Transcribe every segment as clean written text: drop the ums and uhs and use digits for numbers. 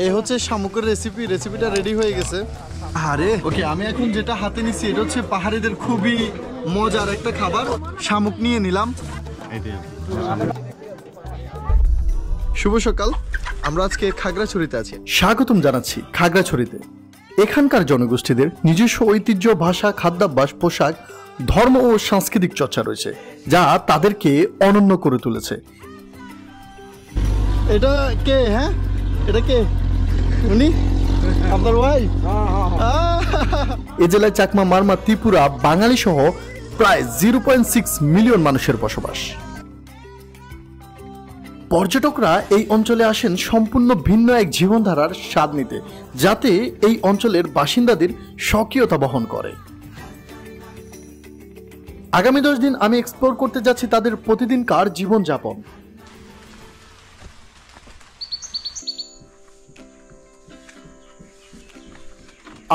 এই হচ্ছে শামুকের রেসিপিটা রেডি হয়ে গেছে। আরে ওকে, আমি এখন যেটা হাতে নিচ্ছি এটা হচ্ছে পাহাড়িদের খুবই মজার একটা খাবার। শামুক নিয়ে নিলাম। শুভ সকাল, আমরা আজকে খাগড়াছড়িতে আছি। স্বাগতম জানাচ্ছি খাগড়াছড়িতে। এখানকার জনগোষ্ঠীদের নিজস্ব ঐতিহ্য, ভাষা, খাদ্যাভ্যাস, পোশাক, ধর্ম ও সাংস্কৃতিক চর্চা রয়েছে, যা তাদেরকে অনন্য করে তুলেছে। এটা কে? হ্যাঁ, এটা কে? উনি আপনার ওয়াইফ? এ জেলায় চাকমা, মারমা, ত্রিপুরা, বাঙালি সহ প্রায় 0.6 মিলিয়ন মানুষের বসবাস। পর্যটকরা এই অঞ্চলে আসেন সম্পূর্ণ ভিন্ন এক জীবনধারার স্বাদ নিতে, যাতে এই অঞ্চলের বাসিন্দাদের স্বকীয়তা বহন করে। আগামী 10 দিন আমি এক্সপ্লোর করতে যাচ্ছি তাদের প্রতিদিনকার জীবনযাপন।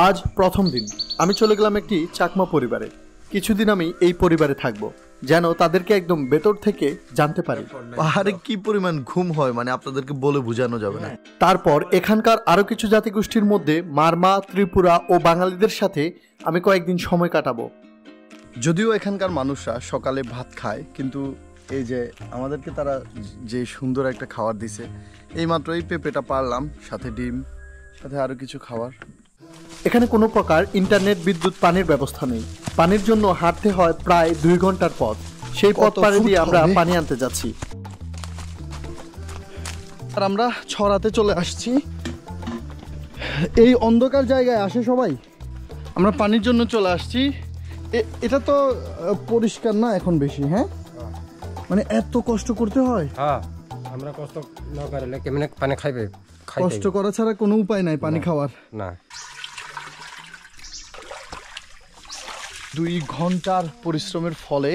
আজ প্রথম দিন আমি চলে গেলাম একটি চাকমা পরিবারে। কিছুদিন আমি এই পরিবারে থাকবো, যেন তাদেরকে একদম ভেতর থেকে জানতে পারি। পাহাড়ে কি পরিমাণ ঘুম হয় মানে আপনাদেরকে বলে বোঝানো যাবে না। তারপর এখানকার আরো কিছু জাতিগোষ্ঠীর মধ্যে মারমা, ত্রিপুরা ও বাঙালিদের সাথে আমি কয়েকদিন সময় কাটাবো। যদিও এখানকার মানুষরা সকালে ভাত খায়, কিন্তু এই যে আমাদেরকে তারা যে সুন্দর একটা খাবার দিছে, এইমাত্র এই পেঁপেটা পারলাম, সাথে ডিম, সাথে আরো কিছু খাবার। এখানে কোনো প্রকার ইন্টারনেট, বিদ্যুৎ, পানির ব্যবস্থা নেই। পানির জন্য হাঁটতে হয় প্রায় 2 ঘন্টার পথ। সেই পথ পাড়ি দিয়ে আমরা পানি আনতে যাচ্ছি। আর আমরা ছড়াতে চলে আসছি। এই অন্ধকার জায়গায় আসে সবাই। আমরা পানির জন্য চলে আসছি। এটা তো পরিষ্কার না এখন বেশি। হ্যাঁ, মানে এত কষ্ট করতে হয়। হ্যাঁ, আমরা কষ্ট না করলে কেমনে পানি খাইবে? কষ্ট করা ছাড়া কোনো উপায় নাই পানি খাওয়ার। না, 2 ঘন্টার পরিশ্রমের ফলে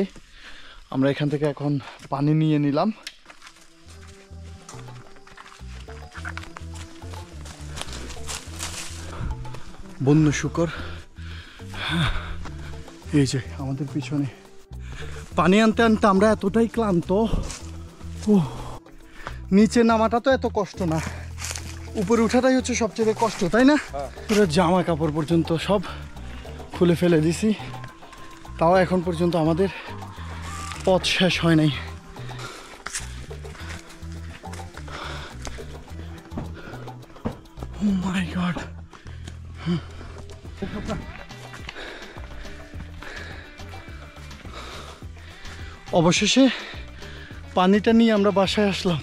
আমরা এখান থেকে এখন পানি নিয়ে নিলাম। বন্য শুকর এই যে আমাদের পিছনে। পানি আনতে আনতে আমরা এতটাই ক্লান্ত। নিচে নামাটা তো এত কষ্ট না, উপরে উঠাটাই হচ্ছে সবচেয়ে কষ্ট, তাই না? পুরো জামা কাপড় পর্যন্ত সব খুলে ফেলে দিছি, তাও এখন পর্যন্ত আমাদের পথ শেষ হয় নাই। Oh my God! অবশেষে পানিটা নিয়ে আমরা বাসায় আসলাম।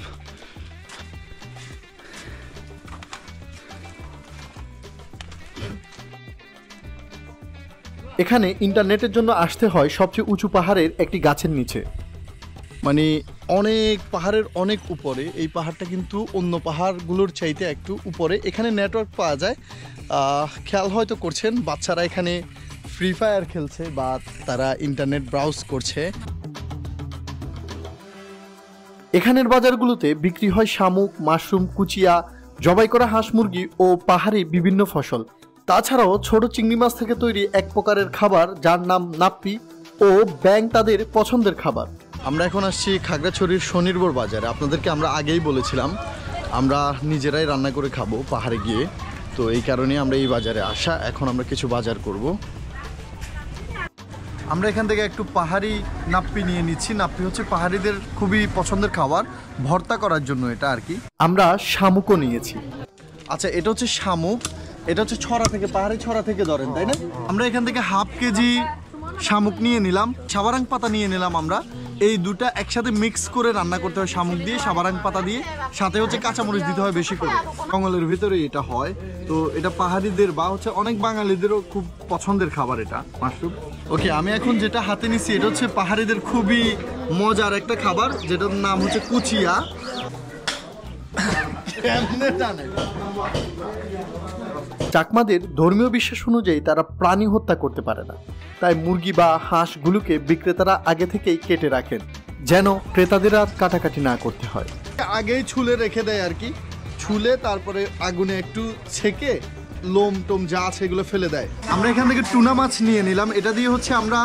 এখানে ইন্টারনেটের জন্য আসতে হয় সবচেয়ে উঁচু পাহাড়ের একটি গাছের নিচে। মানে অনেক পাহাড়ের অনেক উপরে। এই পাহাড়টা কিন্তু অন্য পাহাড়গুলোর চাইতে একটু উপরে। এখানে নেটওয়ার্ক পাওয়া যায়। খেয়াল হয়তো করছেন, বাচ্চারা এখানে ফ্রি ফায়ার খেলছে বা তারা ইন্টারনেট ব্রাউজ করছে। এখানের বাজারগুলোতে বিক্রি হয় শামুক, মাশরুম, কুচিয়া, জবাই করা হাঁস, মুরগি ও পাহাড়ি বিভিন্ন ফসল। তাছাড়াও ছোট চিংড়ি মাছ থেকে তৈরি এক প্রকারের খাবার, যার নাম নাপ্পি ও ব্যাং তাদের পছন্দের খাবার। আমরা এখন আসছি খাগড়াছড়ির স্বনির্ভর বাজারে। আপনাদেরকে আমরা আগেই বলেছিলাম আমরা নিজেরাই রান্না করে খাবো পাহাড়ে গিয়ে, তো এই কারণে আমরা এই বাজারে আসা। এখন আমরা কিছু বাজার করব। আমরা এখান থেকে একটু পাহাড়ি নাপ্পি নিয়ে নিচ্ছি। নাপ্পি হচ্ছে পাহাড়িদের খুবই পছন্দের খাবার, ভর্তা করার জন্য এটা আর কি। আমরা শামুকও নিয়েছি। আচ্ছা, এটা হচ্ছে শামুক। এটা হচ্ছে ছড়া থেকে, পাহাড়ি ছড়া থেকে ধরেন, তাই না? আমরা এখান থেকে হাফ কেজি শামুক নিয়ে নিলাম, সাবারাং পাতা নিয়ে নিলাম। আমরা এই দুটা একসাথে মিক্স করে রান্না করতে হয়, শামুক দিয়ে, সাবারাং পাতা দিয়ে, সাথে হচ্ছে কাঁচামরিচ দিতে হয় বেশি করে। জঙ্গলের ভিতরে এটা হয়। তো এটা পাহাড়িদের বা হচ্ছে অনেক বাঙালিদেরও খুব পছন্দের খাবার এটা, মাশরুম। ওকে, আমি এখন যেটা হাতে নিচ্ছি এটা হচ্ছে পাহাড়িদের খুবই মজার একটা খাবার, যেটার নাম হচ্ছে কুচিয়া। চাকমাদের ধর্মীয় বিশ্বাস অনুযায়ী তারা প্রাণী হত্যা করতে পারে না, তাই মুরগি বা হাঁসগুলোকে বিক্রেতারা আগে থেকেই কেটে রাখেন, যেন ক্রেতাদের আর কাটাকাটি না করতে হয়। আগেই ছুলে রেখে দেয় আর কি, ছুলে তারপরে আগুনে একটু ছেঁকে লোম টোম যা আছে এগুলো ফেলে দেয়। আমরা এখান থেকে টুনা মাছ নিয়ে নিলাম। এটা দিয়ে হচ্ছে আমরা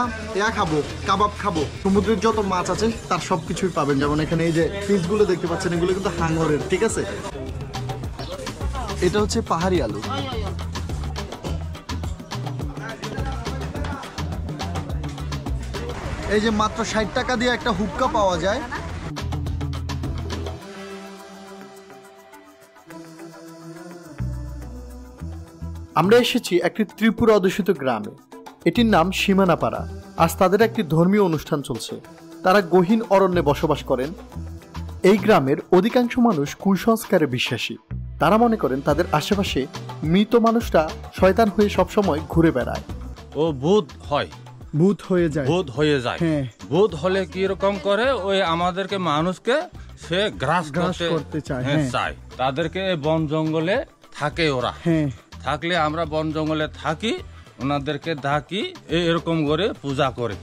খাবো, কাবাব খাবো। সমুদ্রের যত মাছ আছে তার সব কিছুই পাবেন। যেমন এখানে এই যে পিসগুলো দেখতে পাচ্ছেন, এগুলো কিন্তু হাঙরের, ঠিক আছে? এটা হচ্ছে পাহাড়ি আলু। এই যে মাত্র 60 টাকা দিয়ে একটা হুক্কা পাওয়া যায়। আমরা এসেছি একটি ত্রিপুরা অধ্যুষিত গ্রামে। এটির নাম সীমানাপাড়া। আজ তাদের একটি ধর্মীয় অনুষ্ঠান চলছে। তারা গহীন অরণ্যে বসবাস করেন। এই গ্রামের অধিকাংশ মানুষ কুসংস্কারে বিশ্বাসী। তারা মনে করেন তাদের আশেপাশে মৃত মানুষরা শয়তান হয়ে সবসময় ঘুরে বেড়ায়। ও ভূত হয়, ভূত হয়ে যায়। ভূত হয়ে যায়। হ্যাঁ। ভূত হলে কি রকম করে, ওই আমাদেরকে মানুষকে সে গ্রাস করতে চায়। হ্যাঁ, হ্যাঁ। চায়। তাদেরকে বন জঙ্গলে থাকে ওরা। হ্যাঁ। থাকলে আমরা বন জঙ্গলে থাকি, ওনাদেরকে ডাকি, এরকম করে পূজা করে।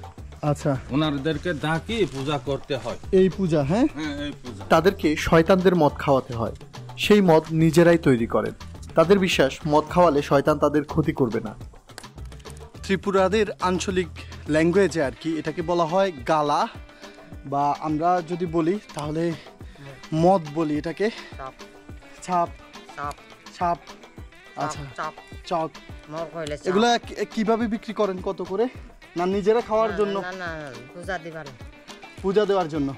আচ্ছা, ওনাদেরকে ডাকি পূজা করতে হয়। এই পূজা। হ্যাঁ, হ্যাঁ, এই পূজা। তাদেরকে শয়তানদের মদ খাওয়াতে হয়। সেই মদ নিজেরাই তৈরি করেন। তাদের বিশ্বাস মদ খাওয়ালে শয়তান তাদের ক্ষতি করবে না। ত্রিপুরাদের আঞ্চলিক ল্যাঙ্গুয়েজে আর কি এটাকে বলা হয় গালা, বা আমরা যদি বলি তাহলে মদ বলি এটাকে ছাপ। ছাপ। আচ্ছা, চক। এগুলা কিভাবে বিক্রি করেন, কত করে? না নিজেরা খাওয়ার জন্য? পূজা দেওয়ার জন্য।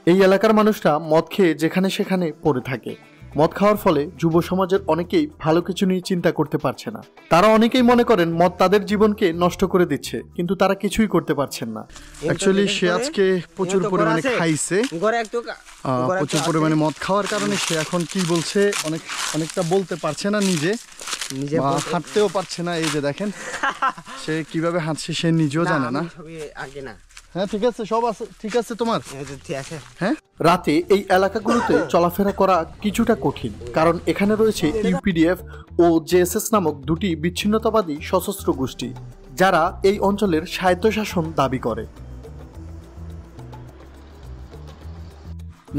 এই এলাকার মানুষরা মদ খেয়ে যেখানে সেখানে পড়ে থাকে। মদ খাওয়ার ফলে যুব সমাজের অনেকেই ভালো কিছু নিয়ে চিন্তা করতে পারছে না। তারা অনেকেই মনে করেন মদ তাদের জীবনকে নষ্ট করে দিচ্ছে, কিন্তু তারা কিছুই করতে পারছেন না। অ্যাকচুয়ালি সে আজকে প্রচুর পরিমাণে খাইছে, প্রচুর পরিমাণে মদ খাওয়ার কারণে সে এখন কি বলছে অনেকটা বলতে পারছে না, নিজে হাঁটতেও পারছে না। এই যে দেখেন সে কিভাবে হাঁটছে সে নিজেও জানে না। হ্যাঁ, ঠিক আছে, সব আছে, ঠিক আছে তোমার। হ্যাঁ, রাতে এই এলাকাগুলোতে চলাফেরা করা কিছুটা কঠিন, কারণ এখানে রয়েছে ইউপিডিএফ ও জেএসএস নামক দুটি বিচ্ছিন্নতাবাদী সশস্ত্র গোষ্ঠী, যারা এই অঞ্চলের স্বায়ত্তশাসন দাবি করে।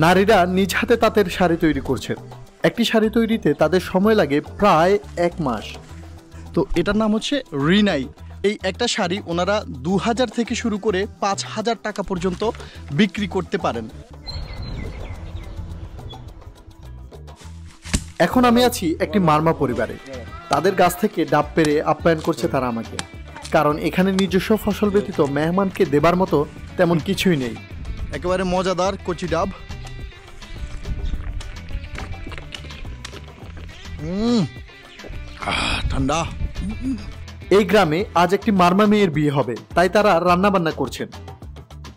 নারীরা নিজ হাতে তাঁতের শাড়ি তৈরি করছেন। একটি শাড়ি তৈরিতে তাদের সময় লাগে প্রায় 1 মাস। তো এটার নাম হচ্ছে রিনাই। এই একটা শাড়ি ওনারা 2000 থেকে শুরু করে 5000 টাকা পর্যন্ত বিক্রি করতে পারেন। এখন আমি আছি একটি মারমা পরিবারে। তাদের গাছ থেকে ডাব পেরে আপ্যায়ন করছে তারা আমাকে, কারণ এখানে নিজস্ব ফসল ব্যতীত মেহমানকে দেবার মতো তেমন কিছুই নেই। একেবারে মজাদার কচি ডাব। ঠান্ডা। এই গ্রামে আজ একটি মারমা মেয়ের বিয়ে হবে, তাই তারা রান্না বান্না করছেন।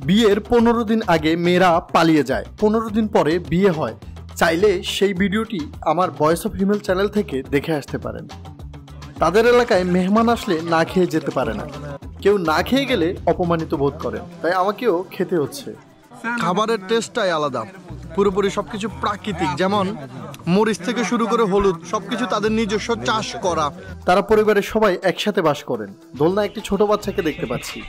বিয়ের 15 দিন আগে মেয়েরা পালিয়ে যায়, 15 দিন পরে বিয়ে হয়। চাইলে সেই ভিডিওটি আমার ভয়েস অফ হিমেল চ্যানেল থেকে দেখে আসতে পারেন। তাদের এলাকায় মেহমান আসলে না খেয়ে যেতে পারে না। কেউ না খেয়ে গেলে অপমানিত বোধ করেন, তাই আমাকেও খেতে হচ্ছে। খাবারের টেস্টটাই আলাদা, পুরোপুরি সবকিছু প্রাকৃতিক। যেমন মরিচ থেকে শুরু করে হলুদ সবকিছু তাদের নিজস্ব চাষ করা। তারা পরিবারের সবাই একসাথে বাস করেন। দোলনা একটি ছোট বাচ্চাকে দেখতে পাচ্ছি।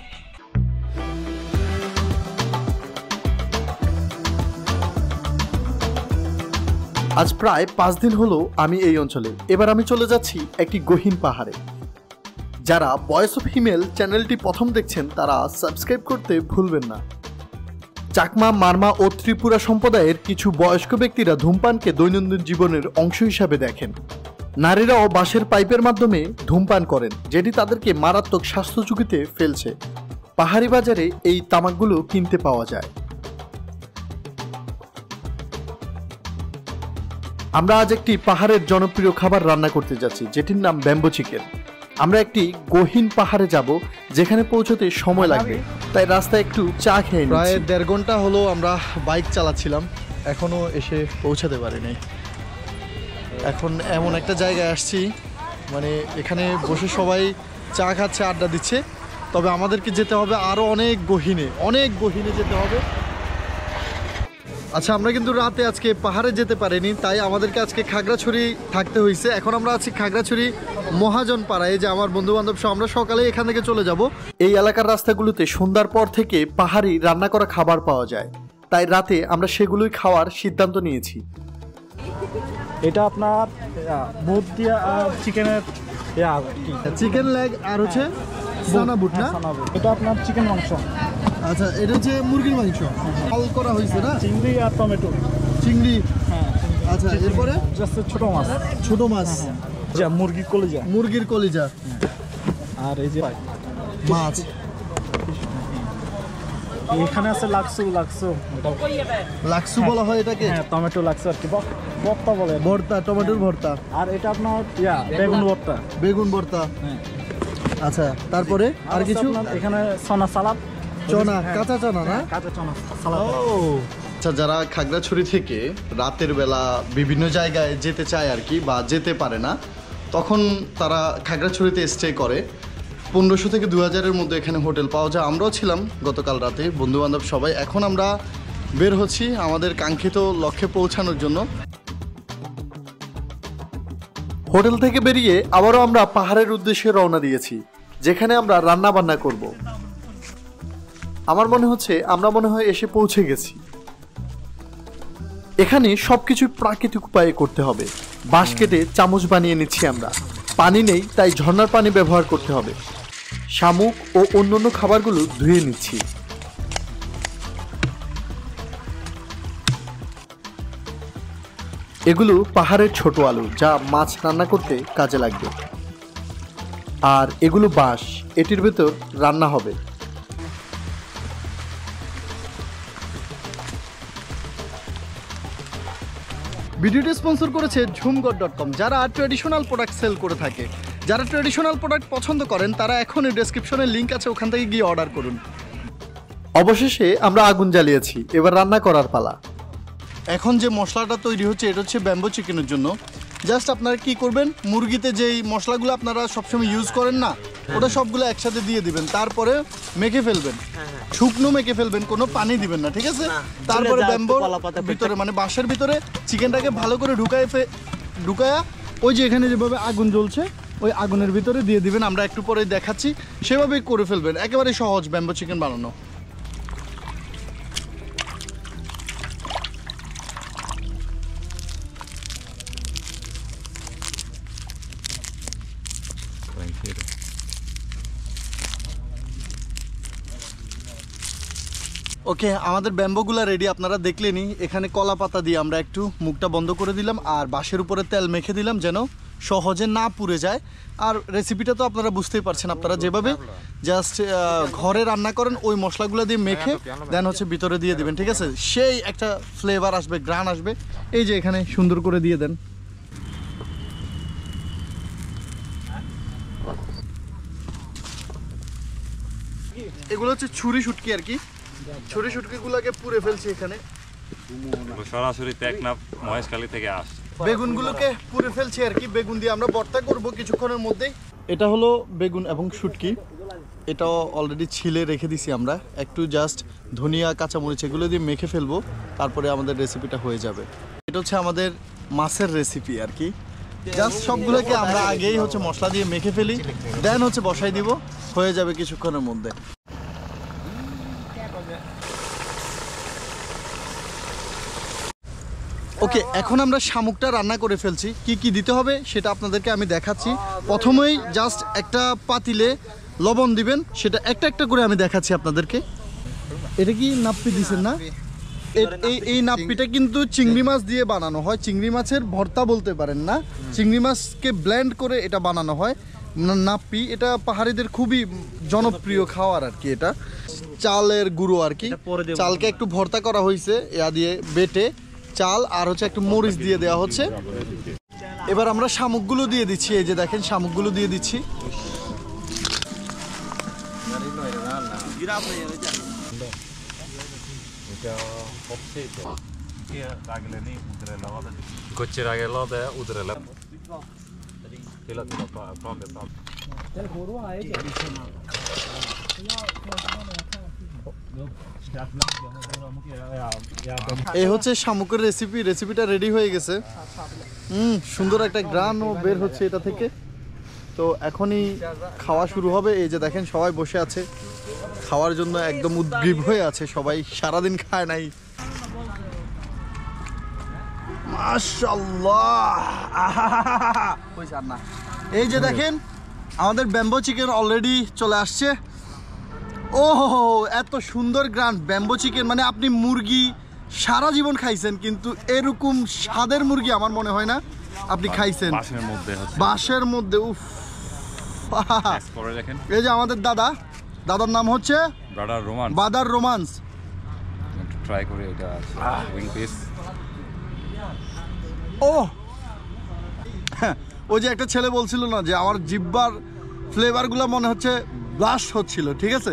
আজ প্রায় 5 দিন হলো আমি এই অঞ্চলে। এবার আমি চলে যাচ্ছি একটি গহীন পাহাড়ে। যারা ভয়েস অফ হিমেল চ্যানেলটি প্রথম দেখছেন তারা সাবস্ক্রাইব করতে ভুলবেন না। চাকমা, মারমা ও ত্রিপুরা সম্প্রদায়ের কিছু বয়স্ক ব্যক্তিরা ধূমপানকে দৈনন্দিন জীবনের অংশ হিসাবে দেখেন। নারীরাও বাঁশের পাইপের মাধ্যমে ধূমপান করেন, যেটি তাদেরকে মারাত্মক স্বাস্থ্য ঝুঁকিতে ফেলছে। পাহাড়ি বাজারে এই তামাকগুলো কিনতে পাওয়া যায়। আমরা আজ একটি পাহাড়ের জনপ্রিয় খাবার রান্না করতে যাচ্ছি, যেটির নাম ব্যাম্বো চিকেন। আমরা একটি গহীন পাহাড়ে যাব, যেখানে পৌঁছতে সময় লাগবে, তাই রাস্তায় একটু চা খেয়ে প্রায় নিচ্ছি। 1.5 ঘন্টা হলো আমরা বাইক চালাচ্ছিলাম, এখনো এসে পৌঁছাতে পারিনি। এখন এমন একটা জায়গায় আসছি, মানে এখানে বসে সবাই চা খাচ্ছে, আড্ডা দিচ্ছে। তবে আমাদেরকে যেতে হবে আরো অনেক গহীনে যেতে হবে। আচ্ছা, আমরা কিন্তু রাতে আজকে পাহাড়ে যেতে পারিনি, তাই আমাদেরকে আজকে খাগড়াছড়ি থাকতে হয়েছে। এখন আমরা আছি খাগড়াছড়ি মহাজন পাড়ায়, যে আমার বন্ধু বান্ধব সহ আমরা সকালে এখান থেকে চলে যাব। এই এলাকার রাস্তাগুলোতে সন্ধ্যার পর থেকে পাহাড়ি রান্না করা খাবার পাওয়া যায়, তাই রাতে আমরা সেগুলোই খাওয়ার সিদ্ধান্ত নিয়েছি। এটা আপনার বুট দিয়া চিকেনের চিকেন লেগ আর হচ্ছে সানা বুট না? এটা আপনার চিকেন মাংস। আচ্ছা, এটা হচ্ছে মুরগির মাংস, ফল করা হয়েছে না? চিংড়ি আর টমেটো। চিংড়ি। হ্যাঁ, আচ্ছা, এরপরে জাস্ট ছোট মাছ, ছোট মাছ, যা মুরগির কলিজা, মুরগির কলিজা, আর এই যে মাছ। এখানে আছে লাক্সু, লাক্সু বলা হয় এটাকে? হ্যাঁ টমেটো লাক্সু আর কি, ভর্তা বলে। ভর্তা, টমেটোর ভর্তা। আর এটা আপনার বেগুন ভর্তা। বেগুন ভর্তা। হ্যাঁ। আচ্ছা, তারপরে আর কিছু? এখানে চনা সালাদ, চনা, কাঁচা চনা না? কাঁচা চনা সালাদ। আচ্ছা, যারা খাগড়াছড়ি থেকে রাতের বেলা বিভিন্ন জায়গায় যেতে চায় আর কি, বা যেতে পারে না, তখন তারা খাগড়াছড়িতে স্টে করে। 1500 থেকে 2000-এর মধ্যে এখানে হোটেল পাওয়া যায়। আমরাও ছিলাম গতকাল রাতে, বন্ধুবান্ধব সবাই। এখন আমরা বের হচ্ছি আমাদের কাঙ্ক্ষিত লক্ষ্যে পৌঁছানোর জন্য। হোটেল থেকে বেরিয়ে আবারও আমরা পাহাড়ের উদ্দেশ্যে রওনা দিয়েছি, যেখানে আমরা রান্না বান্না করব। আমার মনে হচ্ছে আমরা এসে পৌঁছে গেছি। এখানে সবকিছু প্রাকৃতিক উপায়ে করতে হবে। বাঁশ কেটে চামচ বানিয়ে নিচ্ছি আমরা। পানি নেই, তাই ঝর্ণার পানি ব্যবহার করতে হবে। শামুক ও অন্যান্য খাবারগুলো ধুয়ে নিচ্ছি। এগুলো পাহাড়ের ছোট আলু, যা মাছ রান্না করতে কাজে লাগবে। আর এগুলো বাঁশ, এটির ভেতর রান্না হবে। ভিডিওটি স্পন্সর করেছে ঝুমগড়.com, যারা ট্র্যাডিশনাল প্রোডাক্ট সেল করে থাকে। যারা ট্র্যাডিশনাল প্রোডাক্ট পছন্দ করেন তারা এখনই ডেসক্রিপশনে লিংক আছে, ওখান থেকে গিয়ে অর্ডার করুন। অবশেষে আমরা আগুন জ্বালিয়েছি, এবার রান্না করার পালা। এখন যে মশলাটা তৈরি হচ্ছে এটা হচ্ছে ব্যাম্বো চিকেনের জন্য। জাস্ট আপনারা কি করবেন, মুরগিতে যেই মশলাগুলো আপনারা সবসময় ইউজ করেন না, ওটা সবগুলো একসাথে দিয়ে দিবেন, তারপরে মেখে ফেলবেন, শুকনো মেখে ফেলবেন, কোনো পানি দিবেন না, ঠিক আছে? তারপরে ব্যাম্বোর ভিতরে মানে বাঁশের ভিতরে চিকেনটাকে ভালো করে ঢুকায়া ওই যে এখানে যেভাবে আগুন জ্বলছে ওই আগুনের ভিতরে দিয়ে দিবেন। আমরা একটু পরে দেখাচ্ছি, সেভাবেই করে ফেলবেন। একেবারে সহজ ব্যাম্বো চিকেন বানানো। ওকে, আমাদের ব্যাম্বোগুলা রেডি, আপনারা দেখলেনই। এখানে কলা পাতা দিয়ে আমরা একটু মুখটা বন্ধ করে দিলাম, আর বাঁশের উপরে তেল মেখে দিলাম যেন সহজে না পুড়ে যায়। আর রেসিপিটা তো আপনারা বুঝতেই পারছেন, আপনারা যেভাবে জাস্ট ঘরে রান্না করেন ওই মশলাগুলো দিয়ে মেখে দেন হচ্ছে ভিতরে দিয়ে দিবেন, ঠিক আছে? সেই একটা ফ্লেভার আসবে, গ্রান আসবে। এই যে এখানে সুন্দর করে দিয়ে দেন। এগুলো হচ্ছে ছুরি শুটকি আর কি। ছুরি শুটকিগুলোকে পুড়ে ফেলছি এখানে। সরাসরি টেকনাফ মহেশখালী থেকে আসছে। বেগুনগুলোকে পুড়ে ফেলছি আর কি। বেগুন দিয়ে আমরা ভর্তা করব কিছুক্ষণের মধ্যেই। এটা হলো বেগুন এবং শুটকি, এটাও অলরেডি ছিলে রেখে দিছি আমরা। একটু জাস্ট ধনিয়া, কাঁচামরিচ এগুলো দিয়ে মেখে ফেলবো, তারপরে আমাদের রেসিপিটা হয়ে যাবে। এটা হচ্ছে আমাদের মাছের রেসিপি আর কি। জাস্ট সবগুলোকে আমরা আগেই হচ্ছে মশলা দিয়ে মেখে ফেলি, দেন হচ্ছে বসাই দিব, হয়ে যাবে কিছুক্ষণের মধ্যে। ওকে, এখন আমরা শামুকটা রান্না করে ফেলছি। কি কি দিতে হবে সেটা আপনাদেরকে আমি দেখাচ্ছি। প্রথমেই জাস্ট একটা পাতিলে লবণ দিবেন, সেটা একটা একটা করে আমি দেখাচ্ছি আপনাদেরকে। এটা কি নাপ্পি দিছেন না? এই নাপ্পিটা কিন্তু চিংড়ি মাছ দিয়ে বানানো হয়। চিংড়ি মাছের ভর্তা বলতে পারেন না, চিংড়ি মাছকে ব্লেন্ড করে এটা বানানো হয় নাপ্পি। এটা পাহাড়িদের খুবই জনপ্রিয় খাবার আর কি। এটা চালের গুঁড়ো আর কি, চালকে একটু ভর্তা করা হয়েছে ইয়া দিয়ে বেটে, চাল আর হচ্ছে একটু মরিচ দিয়ে দেওয়া হচ্ছে। এবার আমরা শামুকগুলো দিয়ে দিচ্ছি। এই যে দেখেন শামুকগুলো দিয়ে দিচ্ছি। Koච්චර ගලද උදරල এই হচ্ছে শামুকের রেসিপি। রেসিপিটা রেডি হয়ে গেছে। সুন্দর একটা গ্রানও বের হচ্ছে এটা থেকে। তো এখনই খাওয়া শুরু হবে। এই যে দেখেন সবাই বসে আছে খাওয়ার জন্য, একদম উদ্গ্রীব হয়ে আছে সবাই, সারাদিন খায় নাই। মাশাআল্লাহ, এই যে দেখেন আমাদের ব্যাম্বো চিকেন অলরেডি চলে আসছে। ও এত সুন্দর গ্রান ব্যাম্বো চিকেন, মানে আপনি মুরগি, সারা জীবন খাইছেন, কিন্তু এরকম স্বাদের মুরগি আমার মনে হয় না আপনি খাইছেন। বাঁশের মধ্যে হচ্ছে বাঁশের মধ্যে উফ। টেস্ট করে দেখেন। এই যে আমাদের দাদার নাম হচ্ছে ব্রাদার রোমান, বাদার রোমান্স। একটু ট্রাই করে এটা উইং পিস। ও ওই যে একটা ছেলে বলছিল না যে আমার জিব্বার ফ্লেভারগুলো মনে হচ্ছে ব্লাস্ট হচ্ছিল, ঠিক আছে।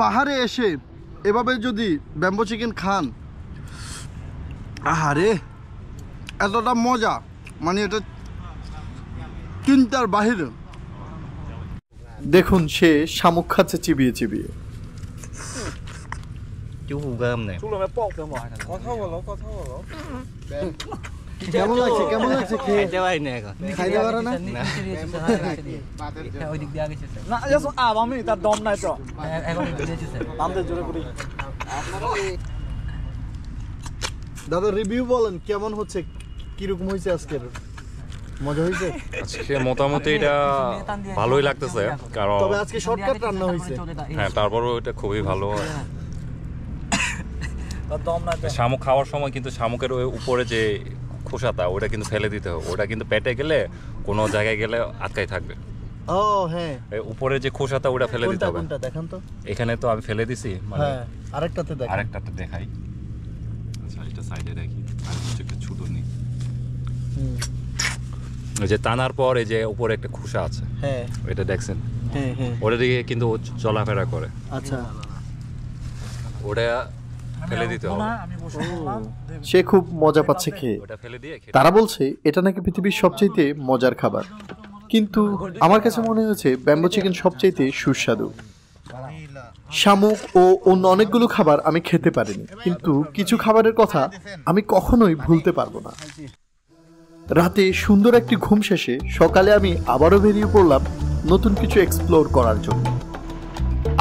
পাহাড়ে এসে এভাবে যদি ব্যাম্বো চিকেন খান, আহারে এতটা মজা, মানে এটা চিন্তার বাহিরে। দেখুন সে শামুক খাচ্ছে চিবিয়ে চিবিয়ে। কেমন লাগছে খেয়ে? খাইতে পারে না? না জাস্ট আমি তার দম নাই তো আমাদের জোরে করি। দাদা রিভিউ বলেন কেমন হচ্ছে, কিরকম হয়েছে আজকের? মজা হয়েছে? আজকে মোটামুটি এটা ভালোই লাগতেছে, কারণ তবে আজকে শর্টকাট রান্না হয়েছে। হ্যাঁ তারপরও এটা খুবই ভালো। তার দম নাই তো। শামুক খাওয়ার সময় কিন্তু শামুকের ওই উপরে যে খোসাটা ওটা কিন্তু ফেলে দিতে হবে, ওটা কিন্তু পেটে গেলে কোনো জায়গায় গেলে আটকাই থাকবে। ও হ্যাঁ, এই উপরে যে খোসাটা ওটা ফেলে দিতে হবে। কোনটা দেখান তো। এখানে তো আমি ফেলে দিছি, মানে হ্যাঁ আরেকটাতে দেখান। আরেকটাতে দেখাই। আচ্ছা এটা সাইডে রাখি, আর হচ্ছে একটা ছোট নেই। ওই যে টানার পর এই যে উপরে একটা খোসা আছে, হ্যাঁ এটা দেখছেন, হ্যাঁ হ্যাঁ ওটা দিয়ে কিন্তু ও চলাফেরা করে, আচ্ছা। ওটা ফেলে দিতে হবে। আমি বসে বললাম সে খুব মজা পাচ্ছে খেয়ে। ওটা ফেলে দিয়ে খেতে তারা বলছে এটা নাকি পৃথিবীর সবচাইতে মজার খাবার, কিন্তু আমার কাছে মনে হয়েছে ব্যাম্বো চিকেন সবচাইতে সুস্বাদু। শামুক ও অন্য অনেকগুলো খাবার আমি খেতে পারিনি, কিন্তু কিছু খাবারের কথা আমি কখনোই ভুলতে পারবো না। রাতে সুন্দর একটি ঘুম শেষে সকালে আমি আবারও বেরিয়ে পড়লাম নতুন কিছু এক্সপ্লোর করার জন্য।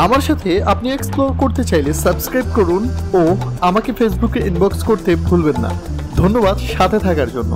আমার সাথে আপনি এক্সপ্লোর করতে চাইলে সাবস্ক্রাইব করুন ও আমাকে ফেসবুকে ইনবক্স করতে ভুলবেন না। ধন্যবাদ সাথে থাকার জন্য।